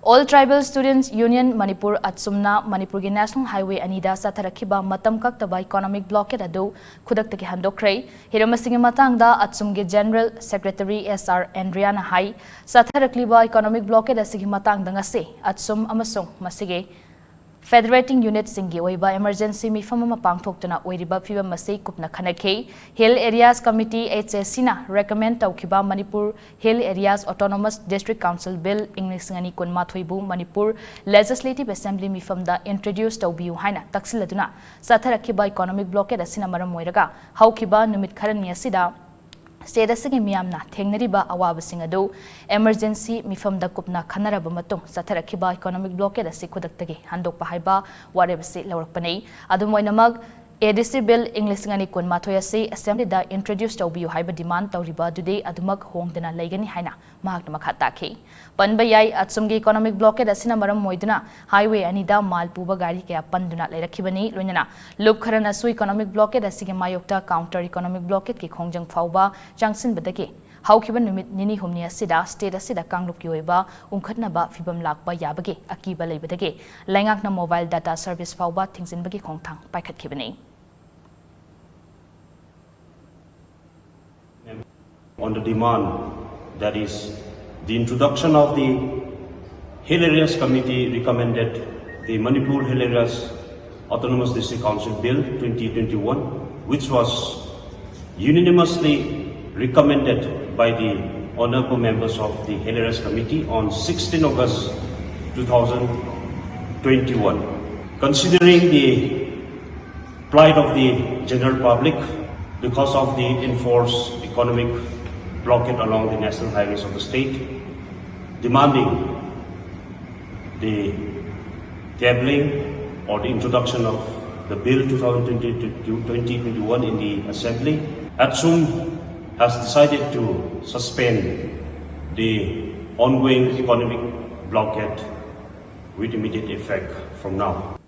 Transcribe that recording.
All Tribal Students Union Manipur Atsumna Manipur National Highway Anida Satarakiba Matam Kaktaba Economic Blockade Adu Khudaktagi Handokhre Hiramasing Matangda Atsumge General Secretary SR Andriana Hai Satarakliba Economic Blockade Asigi Matang Dangase Atsum Amasung Masige Federating Unit Singi Oiba Emergency Mifama Pangtokna Oiriba Fiba Masi Kupna Kanake Hill Areas Committee HSina recommend Taukiba Manipur Hill Areas Autonomous District Council Bill English Ngani Kun Mathoibu Manipur Legislative Assembly Mifamda introduced Taubiu Haina Taksiladuna Satarakiba Economic Blockade Asina Maram Moiraga Haukiba Numit Karani Asida State asigi miyamna thengnariba awabasing adu emergency mifamda kupna khanaraba matung satharakhiba economic blockade asi khudaktagi handokpa haiba warebasi lawrakpanei adumoinamag ADC bill English ngani kun mathoi asi assembly da introduce tawbiu haiba demand tawriba dude adumag hongdana laigani haina mahakna makha takhi panba yai atsumgi economic blockade asina maram moiduna highway anida malpuba gari kya panduna lairakibani loinana loop kharana su economic blockade asigi mayokta counter economic blockade ki khongjang phauba jangsin badake haukiba numit nini humni asida state asida kanglup ki oiba ungkhatnaba fibam lakba yabage akiba leibadage laingakna mobile data service phauba thingsinbagi khongthang paikhatkibani on the demand, that is, the introduction of the Hill Areas Committee recommended the Manipur Hill Areas Autonomous District Council Bill 2021, which was unanimously recommended by the honorable members of the Hill Areas Committee on 16 August 2021. Considering the plight of the general public because of the enforced economic blockade along the national highways of the state, demanding the tabling or the introduction of the Bill 2021 in the Assembly, Atsum has decided to suspend the ongoing economic blockade with immediate effect from now.